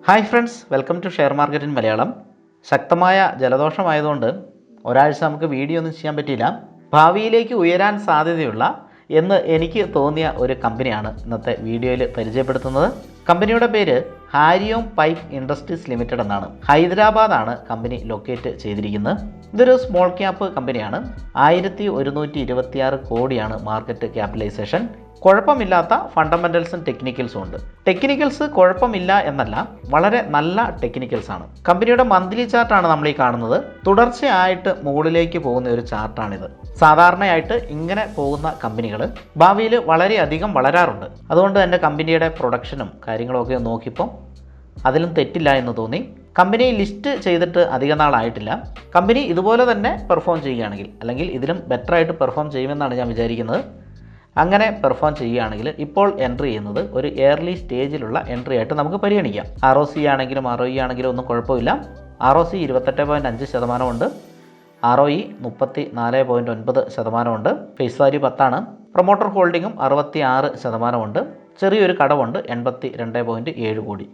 Hi friends, welcome to share market in Malayalam. ശക്തമായ ജലദോഷമായതുകൊണ്ട് ഒരാഴ്ച നമുക്ക് വീഡിയോ ഒന്നും ചെയ്യാൻ പറ്റിയില്ല. ഭാവിയിലേക്ക് ഉയരാൻ സാധ്യതയുള്ള എന്ന് എനിക്ക് തോന്നിയ ഒരു കമ്പനിയാണ് ഇന്നത്തെ വീഡിയോയിൽ പരിചയപ്പെടുത്തുന്നത്. കമ്പനിയുടെ പേര് ഹാരിയോം പൈപ്പ് ഇൻഡസ്ട്രീസ് ലിമിറ്റഡ് എന്നാണ്. ഹൈദരാബാദാണ് കമ്പനി ലൊക്കേറ്റ് ചെയ്തിരിക്കുന്നത്. ഇതൊരു സ്മോൾ ക്യാപ്പ് കമ്പനിയാണ്. 1126 കോടിയാണ് മാർക്കറ്റ് ക്യാപിറ്റലൈസേഷൻ. കുഴപ്പമില്ലാത്ത ഫണ്ടമെൻ്റൽസും ടെക്നിക്കൽസും ഉണ്ട്. ടെക്നിക്കൽസ് കുഴപ്പമില്ല എന്നല്ല, വളരെ നല്ല ടെക്നിക്കൽസാണ്. കമ്പനിയുടെ മന്ത്ലി ചാർട്ടാണ് നമ്മൾ ഈ കാണുന്നത്. തുടർച്ചയായിട്ട് മുകളിലേക്ക് പോകുന്ന ഒരു ചാർട്ടാണിത്. സാധാരണയായിട്ട് ഇങ്ങനെ പോകുന്ന കമ്പനികൾ ഭാവിയിൽ വളരെയധികം വളരാറുണ്ട്. അതുകൊണ്ട് തന്നെ കമ്പനിയുടെ പ്രൊഡക്ഷനും കാര്യങ്ങളൊക്കെ നോക്കിയപ്പോൾ അതിലും തെറ്റില്ല എന്ന് തോന്നി. കമ്പനി ലിസ്റ്റ് ചെയ്തിട്ട് അധിക നാളായിട്ടില്ല. കമ്പനി ഇതുപോലെ തന്നെ പെർഫോം ചെയ്യുകയാണെങ്കിൽ, അല്ലെങ്കിൽ ഇതിലും ബെറ്ററായിട്ട് പെർഫോം ചെയ്യുമെന്നാണ് ഞാൻ വിചാരിക്കുന്നത്. അങ്ങനെ പെർഫോം ചെയ്യുകയാണെങ്കിൽ ഇപ്പോൾ എൻട്രി ചെയ്യുന്നത് ഒരു എയർലി സ്റ്റേജിലുള്ള എൻട്രി ആയിട്ട് നമുക്ക് പരിഗണിക്കാം. ROC ആണെങ്കിലും ROE ആണെങ്കിലും ഒന്നും കുഴപ്പമില്ല. ROC 28.5% ഉണ്ട്. ROE 34.9% ഉണ്ട്. ഫേസ് വാല്യൂ 10 പ്രൊമോട്ടർ ഹോൾഡിങ്ങും 66% ഉണ്ട്. ചെറിയൊരു കടവുണ്ട്, 82.7 കോടി.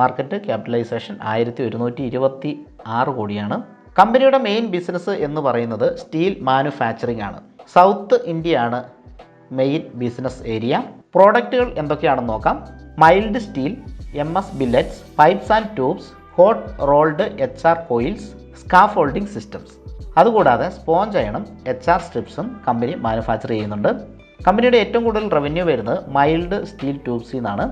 മാർക്കറ്റ് ക്യാപിറ്റലൈസേഷൻ 1126 കോടിയാണ്. കമ്പനിയുടെ മെയിൻ ബിസിനസ് എന്ന് പറയുന്നത് സ്റ്റീൽ മാനുഫാക്ചറിംഗ് ആണ്. സൗത്ത് ഇന്ത്യയാണ് മെയിൻ ബിസിനസ് ഏരിയ. പ്രോഡക്റ്റുകൾ എന്തൊക്കെയാണെന്ന് നോക്കാം. Mild steel, MS billets, pipes and tubes, hot rolled HR coils, scaffolding systems. അതുകൂടാതെ സ്പോഞ്ച് അയണും HR സ്ട്രിപ്സും കമ്പനി മാനുഫാക്ചർ ചെയ്യുന്നുണ്ട്. കമ്പനിയുടെ ഏറ്റവും കൂടുതൽ റവന്യൂ വരുന്നത് മൈൽഡ് സ്റ്റീൽ ട്യൂബ്സിൽ നിന്നാണ്.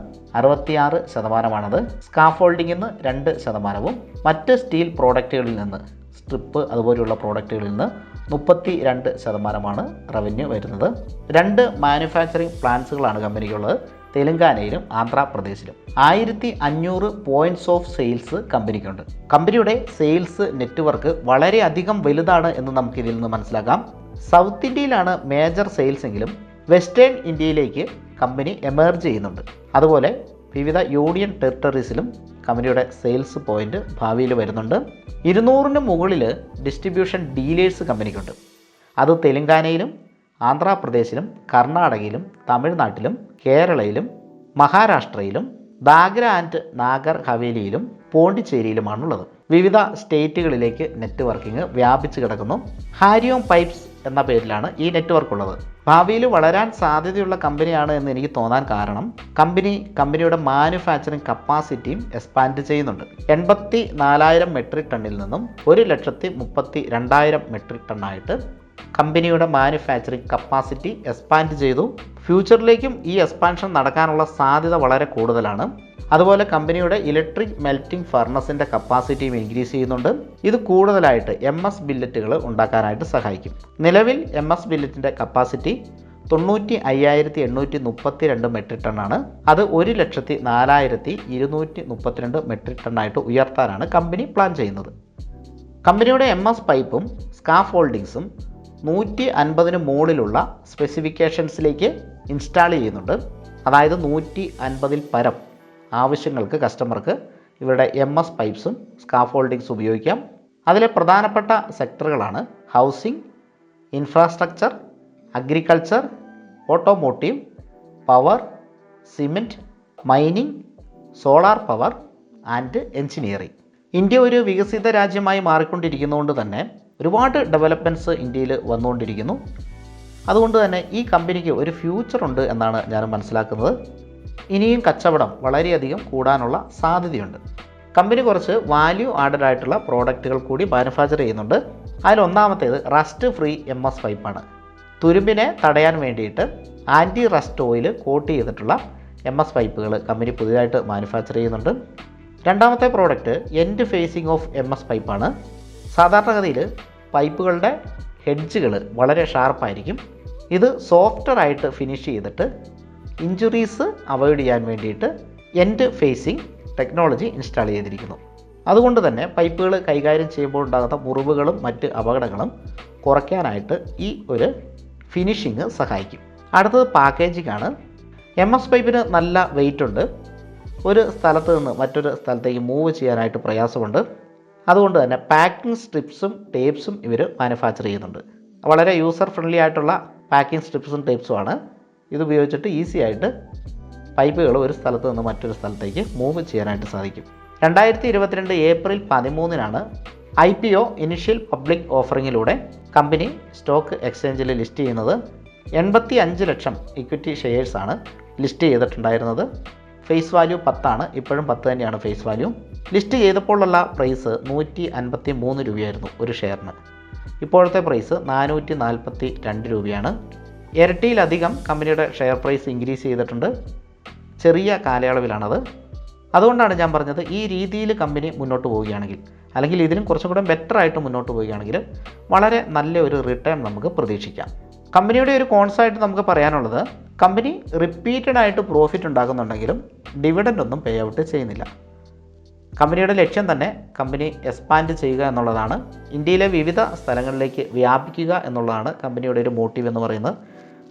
66%. സ്കാഫോൾഡിങ്ങിൽ നിന്ന് 2%. മറ്റ് സ്റ്റീൽ പ്രോഡക്റ്റുകളിൽ നിന്ന്, സ്ട്രിപ്പ് അതുപോലെയുള്ള പ്രോഡക്റ്റുകളിൽ നിന്ന് 32% റവന്യൂ വരുന്നത്. 2 മാനുഫാക്ചറിംഗ് പ്ലാന്റ്സുകളാണ് കമ്പനിക്കുള്ളത്, തെലങ്കാനയിലും ആന്ധ്രാപ്രദേശിലും. 1500 പോയിന്റ്സ് ഓഫ് സെയിൽസ് കമ്പനിക്കുണ്ട്. കമ്പനിയുടെ സെയിൽസ് നെറ്റ്വർക്ക് വളരെയധികം വലുതാണ് എന്ന് നമുക്കിതിൽ നിന്ന് മനസ്സിലാക്കാം. സൗത്ത് ഇന്ത്യയിലാണ് മേജർ സെയിൽസ് എങ്കിലും വെസ്റ്റേൺ ഇന്ത്യയിലേക്ക് കമ്പനി എമേർജ് ചെയ്യുന്നുണ്ട്. അതുപോലെ വിവിധ യൂണിയൻ ടെറിട്ടറീസിലും കമ്പനിയുടെ സെയിൽസ് പോയിന്റ് ഭാവിയിൽ വരുന്നുണ്ട്. 200-ന് മുകളിൽ ഡിസ്ട്രിബ്യൂഷൻ ഡീലേഴ്സ് കമ്പനിക്കുണ്ട്. അത് തെലങ്കാനയിലും ആന്ധ്രാപ്രദേശിലും കർണാടകയിലും തമിഴ്നാട്ടിലും കേരളയിലും മഹാരാഷ്ട്രയിലും ദാദ്ര ആൻഡ് നാഗർ ഹവേലിയിലും പോണ്ടിച്ചേരിയിലുമാണുള്ളത്. വിവിധ സ്റ്റേറ്റുകളിലേക്ക് നെറ്റ്വർക്കിംഗ് വ്യാപിച്ചു കിടക്കുന്നു. ഹാരിയോം പൈപ്സ് എന്ന പേരിലാണ് ഈ നെറ്റ്വർക്ക് ഉള്ളത്. ഭാവിയിൽ വളരാൻ സാധ്യതയുള്ള കമ്പനിയാണ് എന്ന് എനിക്ക് തോന്നാൻ കാരണം കമ്പനിയുടെ മാനുഫാക്ചറിംഗ് കപ്പാസിറ്റിയും എക്സ്പാൻഡ് ചെയ്യുന്നുണ്ട്. 84,000 മെട്രിക് ടണ്ണിൽ നിന്നും 1,32,000 മെട്രിക് ടണ്ണായിട്ട് കമ്പനിയുടെ മാനുഫാക്ചറിംഗ് കപ്പാസിറ്റി എക്സ്പാൻഡ് ചെയ്തു. ഫ്യൂച്ചറിലേക്കും ഈ എക്സ്പാൻഷൻ നടക്കാനുള്ള സാധ്യത വളരെ കൂടുതലാണ്. അതുപോലെ കമ്പനിയുടെ ഇലക്ട്രിക് മെൽറ്റിംഗ് ഫർണസിൻ്റെ കപ്പാസിറ്റിയും ഇൻക്രീസ് ചെയ്യുന്നുണ്ട്. ഇത് കൂടുതലായിട്ട് MS ബില്ലറ്റുകൾ ഉണ്ടാക്കാനായിട്ട് സഹായിക്കും. നിലവിൽ MS ബില്ലറ്റിൻ്റെ കപ്പാസിറ്റി 95,832 മെട്രിക് ടണ്ണാണ്. അത് 1,04,232 മെട്രിക് ടണ്ണായിട്ട് ഉയർത്താനാണ് കമ്പനി പ്ലാൻ ചെയ്യുന്നത്. കമ്പനിയുടെ MS പൈപ്പും സ്കാഫ് ഹോൾഡിങ്സും 150-ന് മുകളിലുള്ള സ്പെസിഫിക്കേഷൻസിലേക്ക് ഇൻസ്റ്റാൾ ചെയ്യുന്നുണ്ട്. അതായത് 150-ൽ പരം ആവശ്യങ്ങൾക്ക് കസ്റ്റമർക്ക് ഇവരുടെ MS പൈപ്സും സ്കാഫ് ഹോൾഡിങ്സും ഉപയോഗിക്കാം. അതിലെ പ്രധാനപ്പെട്ട സെക്ടറുകളാണ് housing, infrastructure, agriculture, automotive, power, cement, mining, solar power and engineering. India ഒരു വികസിത രാജ്യമായി മാറിക്കൊണ്ടിരിക്കുന്നതുകൊണ്ട് തന്നെ ഒരുപാട് ഡെവലപ്മെൻറ്റ്സ് ഇന്ത്യയിൽ വന്നുകൊണ്ടിരിക്കുന്നു. അതുകൊണ്ട് തന്നെ ഈ കമ്പനിക്ക് ഒരു ഫ്യൂച്ചറുണ്ട് എന്നാണ് ഞാൻ മനസ്സിലാക്കുന്നത്. ഇനിയും കച്ചവടം വളരെയധികം കൂടാനുള്ള സാധ്യതയുണ്ട്. കമ്പനി കുറച്ച് വാല്യൂ ആഡഡ് ആയിട്ടുള്ള പ്രോഡക്റ്റുകൾ കൂടി മാനുഫാക്ചർ ചെയ്യുന്നുണ്ട്. അതിലൊന്നാമത്തേത് റസ്റ്റ് ഫ്രീ MS പൈപ്പാണ്. തുരുമ്പിനെ തടയാൻ വേണ്ടിയിട്ട് ആൻറ്റി റസ്റ്റ് ഓയിൽ കോട്ട് ചെയ്തിട്ടുള്ള MS പൈപ്പുകൾ കമ്പനി പുതിയതായിട്ട് മാനുഫാക്ചർ ചെയ്യുന്നുണ്ട്. രണ്ടാമത്തെ product end facing of MS പൈപ്പാണ്. സാധാരണഗതിയിൽ പൈപ്പുകളുടെ ഹെഡ്ജുകൾ വളരെ ഷാർപ്പായിരിക്കും. ഇത് സോഫ്റ്ററായിട്ട് ഫിനിഷ് ചെയ്തിട്ട് ഇഞ്ചുറീസ് അവോയ്ഡ് ചെയ്യാൻ വേണ്ടിയിട്ട് എൻഡ് ഫേസിംഗ് ടെക്നോളജി ഇൻസ്റ്റാൾ ചെയ്തിരിക്കുന്നു. അതുകൊണ്ട് തന്നെ പൈപ്പുകൾ കൈകാര്യം ചെയ്യുമ്പോൾ ഉണ്ടാകുന്ന മുറിവുകളും മറ്റ് അപകടങ്ങളും കുറയ്ക്കാനായിട്ട് ഈ ഒരു ഫിനിഷിങ് സഹായിക്കും. അടുത്തത് പാക്കേജിംഗ് ആണ്. MS പൈപ്പിന് നല്ല വെയിറ്റ് ഉണ്ട്. ഒരു സ്ഥലത്ത് നിന്ന് മറ്റൊരു സ്ഥലത്തേക്ക് മൂവ് ചെയ്യാനായിട്ട് പ്രയാസമുണ്ട്. അതുകൊണ്ട് തന്നെ പാക്കിംഗ് സ്ട്രിപ്സും ടേപ്സും ഇവർ മാനുഫാക്ചർ ചെയ്യുന്നുണ്ട്. വളരെ യൂസർ ഫ്രണ്ട്ലി ആയിട്ടുള്ള പാക്കിംഗ് സ്ട്രിപ്സും ടേപ്സുമാണ്. ഇതുപയോഗിച്ചിട്ട് ഈസി ആയിട്ട് പൈപ്പുകൾ ഒരു സ്ഥലത്ത് നിന്ന് മറ്റൊരു സ്ഥലത്തേക്ക് മൂവ് ചെയ്യാനായിട്ട് സാധിക്കും. 2022 ഏപ്രിൽ 13 IPO ഇനിഷ്യൽ പബ്ലിക് ഓഫറിങ്ങിലൂടെ കമ്പനി സ്റ്റോക്ക് എക്സ്ചേഞ്ചിൽ ലിസ്റ്റ് ചെയ്യുന്നത്. 85 ലക്ഷം ഇക്വിറ്റി ഷെയർസാണ് ലിസ്റ്റ് ചെയ്തിട്ടുണ്ടായിരുന്നത്. ഫേസ് വാല്യൂ 10 ഇപ്പോഴും 10 തന്നെയാണ് ഫേസ് വാല്യൂ. ലിസ്റ്റ് ചെയ്തപ്പോഴുള്ള പ്രൈസ് 153 രൂപയായിരുന്നു ഒരു ഷെയറിന്. ഇപ്പോഴത്തെ പ്രൈസ് 442 രൂപയാണ്. ഇരട്ടിയിലധികം കമ്പനിയുടെ ഷെയർ പ്രൈസ് ഇൻക്രീസ് ചെയ്തിട്ടുണ്ട്. ചെറിയ കാലയളവിലാണത്. അതുകൊണ്ടാണ് ഞാൻ പറഞ്ഞത്, ഈ രീതിയിൽ കമ്പനി മുന്നോട്ട് പോവുകയാണെങ്കിൽ, അല്ലെങ്കിൽ ഇതിനും കുറച്ചും കൂടെ ബെറ്റർ ആയിട്ട് മുന്നോട്ട് പോവുകയാണെങ്കിൽ വളരെ നല്ല ഒരു റിട്ടേൺ നമുക്ക് പ്രതീക്ഷിക്കാം. കമ്പനിയുടെ ഒരു കോൺസായിട്ട് നമുക്ക് പറയാനുള്ളത്, കമ്പനി റിപ്പീറ്റഡ് ആയിട്ട് പ്രോഫിറ്റ് ഉണ്ടാക്കുന്നുണ്ടെങ്കിലും ഡിവിഡൻഡ് ഒന്നും പേ ഔട്ട് ചെയ്യുന്നില്ല. കമ്പനിയുടെ ലക്ഷ്യം തന്നെ കമ്പനി എക്സ്പാൻഡ് ചെയ്യുക എന്നുള്ളതാണ്. ഇന്ത്യയിലെ വിവിധ സ്ഥലങ്ങളിലേക്ക് വ്യാപിക്കുക എന്നുള്ളതാണ് കമ്പനിയുടെ ഒരു മോട്ടീവ് എന്ന് പറയുന്നത്.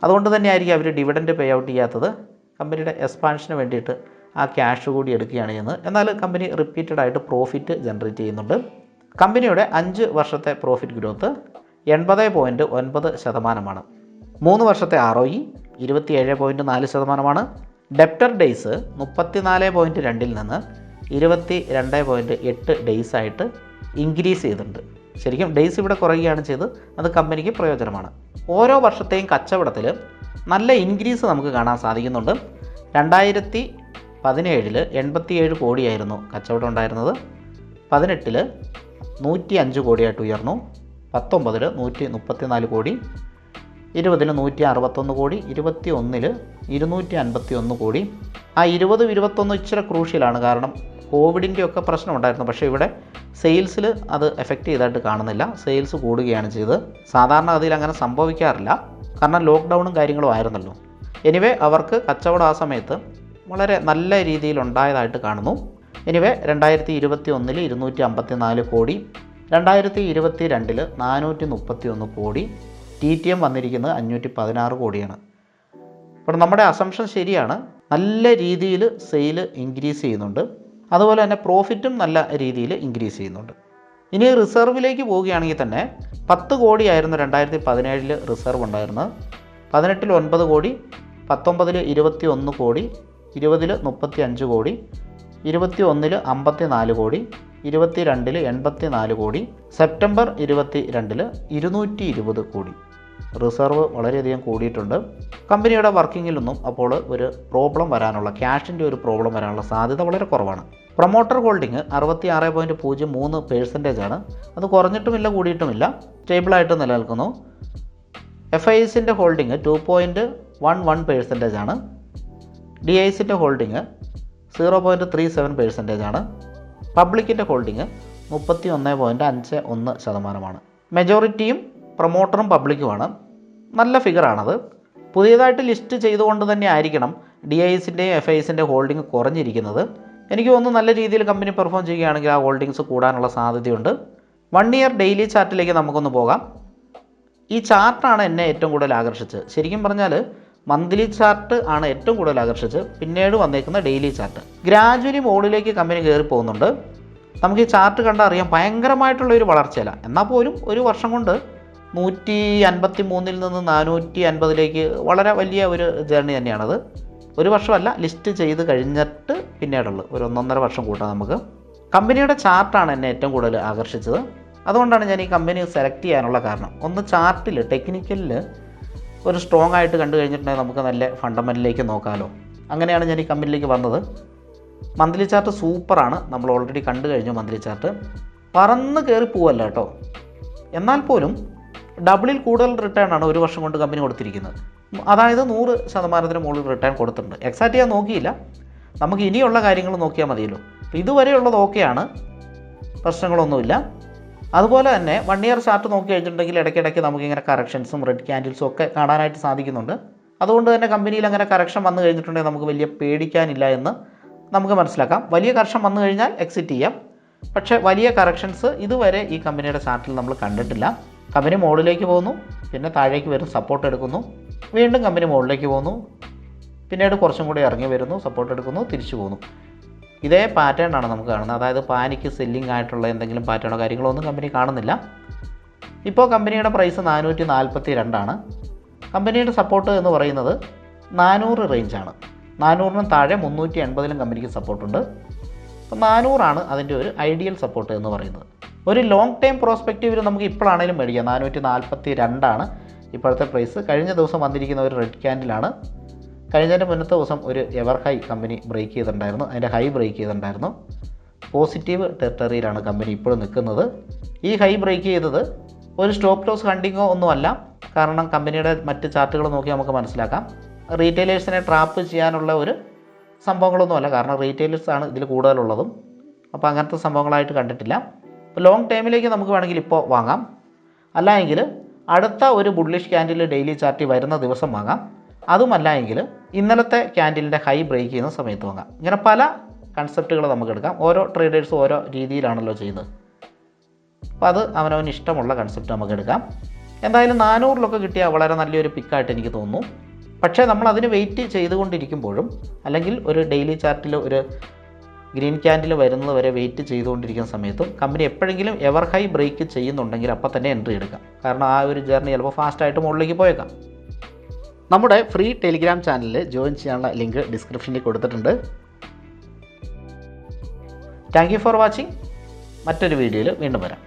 അതുകൊണ്ട് തന്നെ ആയിരിക്കും അവർ ഡിവിഡൻഡ് പേ ഔട്ട് ചെയ്യാത്തത്. കമ്പനിയുടെ എക്സ്പാൻഷന് വേണ്ടിയിട്ട് ആ ക്യാഷ് കൂടി എടുക്കുകയാണ് ചെയ്യുന്നത്. എന്നാൽ കമ്പനി റിപ്പീറ്റഡ് ആയിട്ട് പ്രോഫിറ്റ് ജനറേറ്റ് ചെയ്യുന്നുണ്ട്. കമ്പനിയുടെ 5 വർഷത്തെ പ്രോഫിറ്റ് ഗ്രോത്ത് 80.9%. 3 വർഷത്തെ ROE 27.4%. ഡെപ്റ്റർ ഡേയ്സ് 34.2 നിന്ന് 22.8 ഡേയ്സ് ആയിട്ട് ഇൻക്രീസ് ചെയ്തിട്ടുണ്ട്. ശരിക്കും ഡേയ്സ് ഇവിടെ കുറയുകയാണ് ചെയ്തത്. അത് കമ്പനിക്ക് പ്രയോജനമാണ്. ഓരോ വർഷത്തെയും കച്ചവടത്തിൽ നല്ല ഇൻക്രീസ് നമുക്ക് കാണാൻ സാധിക്കുന്നുണ്ട്. 2017 87 കോടിയായിരുന്നു കച്ചവടം ഉണ്ടായിരുന്നത്. 18 105 കോടിയായിട്ട് ഉയർന്നു. 19 134 കോടി, 20 161 കോടി, 21 251 കോടി. ആ 20-21 ഇച്ചിരി ക്രൂഷ്യലാണ്, കാരണം കോവിഡിൻ്റെ ഒക്കെ പ്രശ്നം ഉണ്ടായിരുന്നു. പക്ഷേ ഇവിടെ സെയിൽസിൽ അത് എഫക്റ്റ് ചെയ്തായിട്ട് കാണുന്നില്ല. സെയിൽസ് കൂടുകയാണ് ചെയ്തത്. സാധാരണ അതിൽ അങ്ങനെ സംഭവിക്കാറില്ല, കാരണം ലോക്ക്ഡൗണും കാര്യങ്ങളും ആയിരുന്നല്ലോ. എനിവേ അവർക്ക് കച്ചവടം ആ സമയത്ത് വളരെ നല്ല രീതിയിൽ ഉണ്ടായതായിട്ട് കാണുന്നു. എനിവേ 2021 254 കോടി, 2022 431 കോടി, TTM വന്നിരിക്കുന്നത് 516 കോടിയാണ്. അപ്പോൾ നമ്മുടെ അസംഷൻ ശരിയാണ്, നല്ല രീതിയിൽ സെയിൽ ഇൻക്രീസ് ചെയ്യുന്നുണ്ട്. അതുപോലെ തന്നെ പ്രോഫിറ്റും നല്ല രീതിയിൽ ഇൻക്രീസ് ചെയ്യുന്നുണ്ട്. ഇനി റിസർവിലേക്ക് പോവുകയാണെങ്കിൽ തന്നെ 10 കോടിയായിരുന്നു 2017 റിസർവ് ഉണ്ടായിരുന്നത്. 18 9 കോടി, 19 21 കോടി, 20 35 കോടി, 21 54 കോടി, 22 84 കോടി, സെപ്റ്റംബർ 22 220 കോടി. റിസർവ് വളരെയധികം കൂടിയിട്ടുണ്ട്. കമ്പനിയുടെ വർക്കിങ്ങിലൊന്നും അപ്പോൾ ഒരു പ്രോബ്ലം വരാനുള്ള, ക്യാഷിൻ്റെ ഒരു പ്രോബ്ലം വരാനുള്ള സാധ്യത വളരെ കുറവാണ്. പ്രൊമോട്ടർ ഹോൾഡിംഗ് 66.03% അത് കുറഞ്ഞിട്ടുമില്ല കൂടിയിട്ടുമില്ല, സ്റ്റേബിളായിട്ട് നിലനിൽക്കുന്നു. FISൻ്റെ ഹോൾഡിംഗ് 2.11% DISൻ്റെ ഹോൾഡിംഗ് 0.37% പബ്ലിക്കിൻ്റെ ഹോൾഡിംഗ് 31.51%. മെജോറിറ്റിയും പ്രൊമോട്ടറും പബ്ലിക്കുമാണ്. നല്ല ഫിഗറാണത്. പുതിയതായിട്ട് ലിസ്റ്റ് ചെയ്തുകൊണ്ട് തന്നെ ആയിരിക്കണം DISൻ്റെയും FISൻ്റെ ഹോൾഡിംഗ് കുറഞ്ഞിരിക്കുന്നത്. എനിക്ക് തോന്നുന്നു നല്ല രീതിയിൽ കമ്പനി പെർഫോം ചെയ്യുകയാണെങ്കിൽ ആ ഹോൾഡിങ്സ് കൂടാനുള്ള സാധ്യതയുണ്ട്. 1 ഇയർ ഡെയിലി ചാർട്ടിലേക്ക് നമുക്കൊന്ന് പോകാം. ഈ ചാർട്ടാണ് എന്നെ ഏറ്റവും കൂടുതൽ ആകർഷിച്ചത്. ശരിക്കും പറഞ്ഞാൽ മന്ത്ലി ചാർട്ട് ആണ് ഏറ്റവും കൂടുതൽ ആകർഷിച്ചത്. പിന്നീട് വന്നേക്കുന്ന ഡെയിലി ചാർട്ട് ഗ്രാജുവലി മുകളിലേക്ക് കമ്പനി കയറി പോകുന്നുണ്ട്. നമുക്ക് ഈ ചാർട്ട് കണ്ടാൽ അറിയാം ഭയങ്കരമായിട്ടുള്ളൊരു വളർച്ചയില്ല. എന്നാൽ പോലും ഒരു വർഷം കൊണ്ട് 153 നിന്ന് 450 വളരെ വലിയ ഒരു ജേർണി തന്നെയാണത്. ഒരു വർഷമല്ല, ലിസ്റ്റ് ചെയ്ത് കഴിഞ്ഞിട്ട് പിന്നീടുള്ളത് ഒരു 1.5 വർഷം കൂട്ടാം നമുക്ക്. കമ്പനിയുടെ ചാർട്ടാണ് എന്നെ ഏറ്റവും കൂടുതൽ ആകർഷിച്ചത്. അതുകൊണ്ടാണ് ഞാൻ ഈ കമ്പനി സെലക്ട് ചെയ്യാനുള്ള കാരണം. ഒന്ന് ചാർട്ടിൽ ടെക്നിക്കലിൽ ഒരു സ്ട്രോങ് ആയിട്ട് കണ്ടു കഴിഞ്ഞിട്ടുണ്ടെങ്കിൽ നമുക്ക് നല്ല ഫണ്ടമെൻ്റലിലേക്ക് നോക്കാമല്ലോ. അങ്ങനെയാണ് ഞാൻ ഈ കമ്പനിയിലേക്ക് വന്നത്. മന്ത്ലി ചാർട്ട് സൂപ്പറാണ്, നമ്മൾ ഓൾറെഡി കണ്ടു കഴിഞ്ഞു. മന്ത്ലി ചാർട്ട് പറന്ന് കയറി പോവല്ല കേട്ടോ. എന്നാൽ പോലും ഡബിളിൽ കൂടുതൽ റിട്ടേൺ ആണ് ഒരു വർഷം കൊണ്ട് കമ്പനി കൊടുത്തിരിക്കുന്നത്. അതായത് 100% മുകളിൽ റിട്ടേൺ കൊടുത്തിട്ടുണ്ട്. എക്സാക്റ്റ് ഞാൻ നോക്കിയില്ല, നമുക്ക് ഇനിയുള്ള കാര്യങ്ങൾ നോക്കിയാൽ മതിയല്ലോ. ഇതുവരെയുള്ളത് ഓക്കെയാണ്, പ്രശ്നങ്ങളൊന്നുമില്ല. അതുപോലെ തന്നെ 1 ഇയർ ചാർട്ട് നോക്കി കഴിഞ്ഞിട്ടുണ്ടെങ്കിൽ ഇടയ്ക്കിടയ്ക്ക് നമുക്കിങ്ങനെ കറക്ഷൻസും റെഡ് ക്യാൻഡിൽസും ഒക്കെ കാണാനായിട്ട് സാധിക്കുന്നുണ്ട്. അതുകൊണ്ട് തന്നെ കമ്പനിയിൽ അങ്ങനെ കറക്ഷൻ വന്നു കഴിഞ്ഞിട്ടുണ്ടെങ്കിൽ നമുക്ക് വലിയ പേടിക്കാനില്ല എന്ന് നമുക്ക് മനസ്സിലാക്കാം. വലിയ കറക്ഷൻ വന്നു കഴിഞ്ഞാൽ എക്സിറ്റ് ചെയ്യാം. പക്ഷേ വലിയ കറക്ഷൻസ് ഇതുവരെ ഈ കമ്പനിയുടെ ചാർട്ടിൽ നമ്മൾ കണ്ടിട്ടില്ല. കമ്പനി മുകളിലേക്ക് പോകുന്നു, പിന്നെ താഴേക്ക് വരും, സപ്പോർട്ട് എടുക്കുന്നു, വീണ്ടും കമ്പനി മുകളിലേക്ക് പോകുന്നു, പിന്നീട് കുറച്ചും കൂടി ഇറങ്ങി വരുന്നു, സപ്പോർട്ട് എടുക്കുന്നു, തിരിച്ചു പോകുന്നു. ഇതേ പാറ്റേൺ ആണ് നമുക്ക് കാണുന്നത്. അതായത് പാനിക്ക് സെല്ലിംഗ് ആയിട്ടുള്ള എന്തെങ്കിലും പാറ്റേണോ കാര്യങ്ങളോ ഒന്നും കമ്പനി കാണുന്നില്ല. ഇപ്പോൾ കമ്പനിയുടെ പ്രൈസ് 442 ആണ്. കമ്പനിയുടെ സപ്പോർട്ട് എന്ന് പറയുന്നത് 400 റേഞ്ചാണ്. 400-നും താഴെ 380-ലും കമ്പനിക്ക് സപ്പോർട്ടുണ്ട്. അപ്പോൾ 400 അതിൻ്റെ ഒരു ഐഡിയൽ സപ്പോർട്ട് എന്ന് പറയുന്നത്. ഒരു ലോങ് ടൈം പ്രോസ്പെക്റ്റീവിൽ നമുക്ക് ഇപ്പോഴാണെങ്കിലും മേടിക്കാം. 442 ഇപ്പോഴത്തെ പ്രൈസ്. കഴിഞ്ഞ ദിവസം വന്നിരിക്കുന്ന ഒരു റെഡ് ക്യാൻഡിലാണ്. കഴിഞ്ഞതിൻ്റെ മുന്നത്തെ ദിവസം ഒരു എവർ ഹൈ കമ്പനി ബ്രേക്ക് ചെയ്തിട്ടുണ്ടായിരുന്നു. അതിൻ്റെ ഹൈ ബ്രേക്ക് ചെയ്തിട്ടുണ്ടായിരുന്നു. പോസിറ്റീവ് ടെറിട്ടറിയിലാണ് കമ്പനി ഇപ്പോഴും നിൽക്കുന്നത്. ഈ ഹൈ ബ്രേക്ക് ചെയ്തത് ഒരു സ്റ്റോപ്പ് ലോസ് ഹണ്ടിങ്ങോ ഒന്നുമല്ല. കാരണം കമ്പനിയുടെ മറ്റ് ചാർട്ടുകൾ നോക്കി നമുക്ക് മനസ്സിലാക്കാം. റീറ്റെയിലേഴ്സിനെ ട്രാപ്പ് ചെയ്യാനുള്ള ഒരു സംഭവങ്ങളൊന്നുമല്ല. കാരണം റീറ്റെയിലേഴ്സാണ് ഇതിൽ കൂടുതലുള്ളതും. അപ്പോൾ അങ്ങനത്തെ സംഭവങ്ങളായിട്ട് കണ്ടിട്ടില്ല. അപ്പോൾ ലോങ് ടൈമിലേക്ക് നമുക്ക് വേണമെങ്കിൽ ഇപ്പോൾ വാങ്ങാം. അല്ല എങ്കിൽ അടുത്ത ഒരു ബുള്ളിഷ് ക്യാൻഡിൽ ഡെയിലി ചാർട്ടിൽ വരുന്ന ദിവസം വാങ്ങാം. അതുമല്ല എങ്കിൽ ഇന്നലത്തെ ക്യാൻഡിലിൻ്റെ ഹൈ ബ്രേക്ക് ചെയ്യുന്ന സമയത്ത് വാങ്ങാം. ഇങ്ങനെ പല കൺസെപ്റ്റുകൾ നമുക്ക് എടുക്കാം. ഓരോ ട്രേഡേഴ്സും ഓരോ രീതിയിലാണല്ലോ ചെയ്യുന്നത്. അപ്പോൾ അത് അവനവന് ഇഷ്ടമുള്ള കൺസെപ്റ്റ് നമുക്ക് എടുക്കാം. എന്തായാലും 400-ലൊക്കെ കിട്ടിയാൽ വളരെ നല്ലൊരു പിക്കായിട്ട് എനിക്ക് തോന്നുന്നു. പക്ഷേ നമ്മൾ അതിന് വെയിറ്റ് ചെയ്തുകൊണ്ടിരിക്കുമ്പോഴും അല്ലെങ്കിൽ ഒരു ഡെയിലി ചാർട്ടിൽ ഒരു ഗ്രീൻ ക്യാൻഡിൽ വരുന്നത് വരെ വെയിറ്റ് ചെയ്തുകൊണ്ടിരിക്കുന്ന സമയത്തും കമ്പനി എപ്പോഴെങ്കിലും എവർ ഹൈ ബ്രേക്ക് ചെയ്യുന്നുണ്ടെങ്കിൽ അപ്പം തന്നെ എൻട്രി എടുക്കാം. കാരണം ആ ഒരു ജേർണി ചിലപ്പോൾ ഫാസ്റ്റായിട്ട് മുകളിലേക്ക് പോയേക്കാം. നമ്മുടെ ഫ്രീ ടെലിഗ്രാം ചാനലിൽ ജോയിൻ ചെയ്യാനുള്ള ലിങ്ക് ഡിസ്ക്രിപ്ഷനിൽ കൊടുത്തിട്ടുണ്ട്. Thank you for watching. മറ്റൊരു വീഡിയോയിൽ വീണ്ടും വരാം.